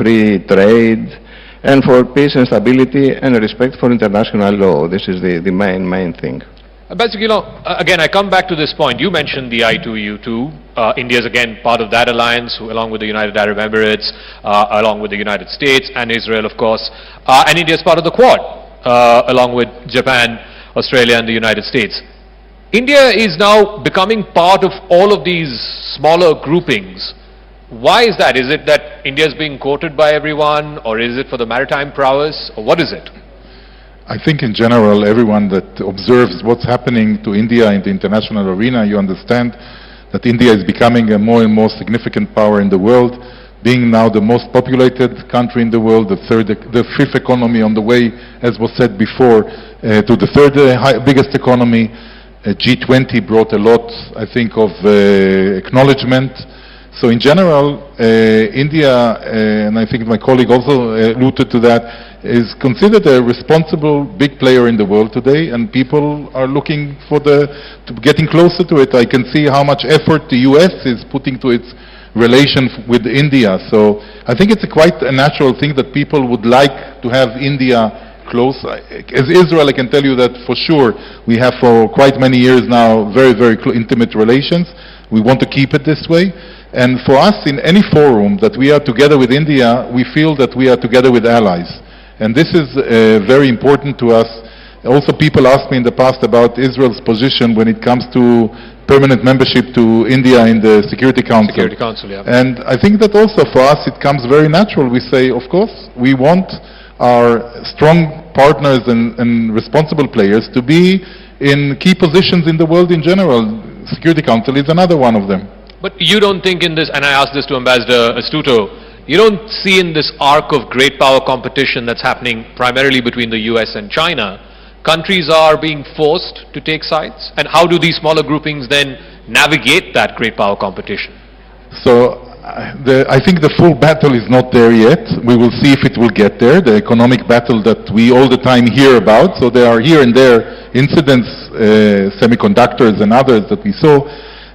free trade, and for peace and stability and respect for international law. This is the main thing. Basically, again, I come back to this point. You mentioned the I2U2. India is again part of that alliance, along with the United Arab Emirates, along with the United States and Israel, of course. And India is part of the Quad, along with Japan, Australia and the United States. India is now becoming part of all of these smaller groupings. Why is that? Is it that India is being quoted by everyone, or is it for the maritime prowess, or what is it? I think in general, everyone that observes what's happening to India in the international arena, you understand that India is becoming a more and more significant power in the world, being now the most populated country in the world, the fifth economy on the way, as was said before, to the third biggest economy. G20 brought a lot, I think, of acknowledgement. So in general, India, and I think my colleague also alluded to that, is considered a responsible big player in the world today, and people are looking for getting closer to it. I can see how much effort the US is putting to its relation with India. So I think it's quite a natural thing that people would like to have India close. As Israel, I can tell you that for sure we have for quite many years now very, very intimate relations. We want to keep it this way. And for us, in any forum that we are together with India, we feel that we are together with allies. And this is very important to us. Also, people asked me in the past about Israel's position when it comes to permanent membership to India in the Security Council. Security Council, yeah. And I think that also for us it comes very natural. We say, of course, we want our strong partners and responsible players to be in key positions in the world in general. Security Council is another one of them. But you don't think in this, and I asked this to Ambassador Astuto, you don't see in this arc of great power competition that's happening primarily between the US and China, countries are being forced to take sides? And how do these smaller groupings then navigate that great power competition? So I think the full battle is not there yet. We will see if it will get there, the economic battle that we all the time hear about. So there are here and there incidents, semiconductors and others that we saw.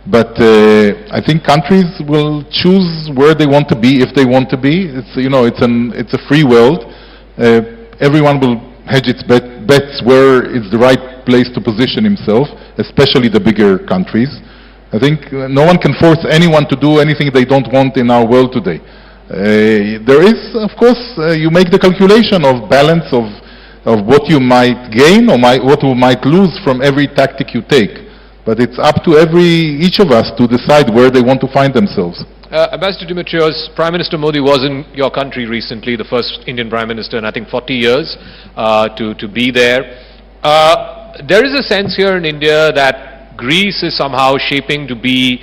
But I think countries will choose where they want to be if they want to be. It's a free world. Everyone will hedge its bets where it's the right place to position himself, especially the bigger countries. I think no one can force anyone to do anything they don't want in our world today. There is, of course, you make the calculation of balance of what you might gain or what you might lose from every tactic you take. But it's up to each of us to decide where they want to find themselves. Ambassador Dimitrios, Prime Minister Modi was in your country recently, the first Indian Prime Minister in I think 40 years to be there. There is a sense here in India that Greece is somehow shaping to be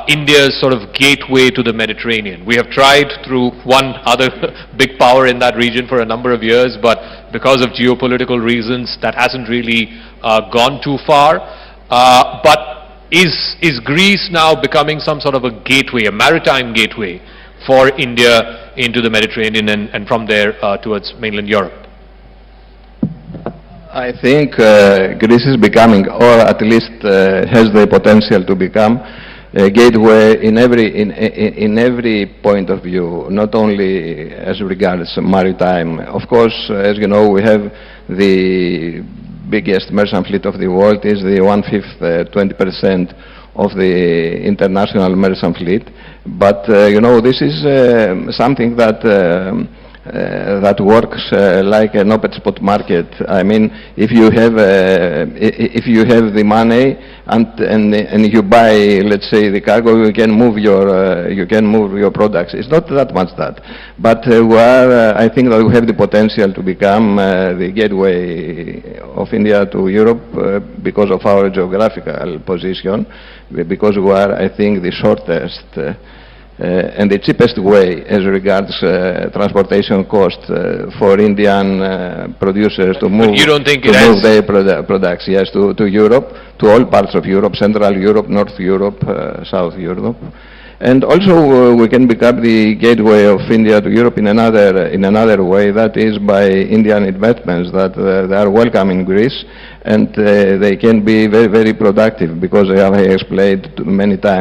India's sort of gateway to the Mediterranean. We have tried through one other big power in that region for a number of years, but because of geopolitical reasons, that hasn't really gone too far. But is Greece now becoming some sort of a gateway, a maritime gateway for India into the Mediterranean and from there towards mainland Europe? I think Greece is becoming, or at least has the potential to become, a gateway in every point of view, not only as regards maritime. Of course, as you know, we have the biggest merchant fleet of the world, is the 1/5, 20% of the international merchant fleet. But this is something that that works like an open spot market. I mean, if you have the money and you buy, let's say, the cargo, you can move your products. It's not that much that, but I think that we have the potential to become the gateway of India to Europe because of our geographical position, because we are, I think, the shortest and the cheapest way as regards transportation cost for Indian producers to move, their products, yes, to Europe, to all parts of Europe, Central Europe, North Europe, South Europe. And also we can become the gateway of India to Europe in another way, that is by Indian investments that they are welcome in Greece, and they can be very, very productive, because I have explained many times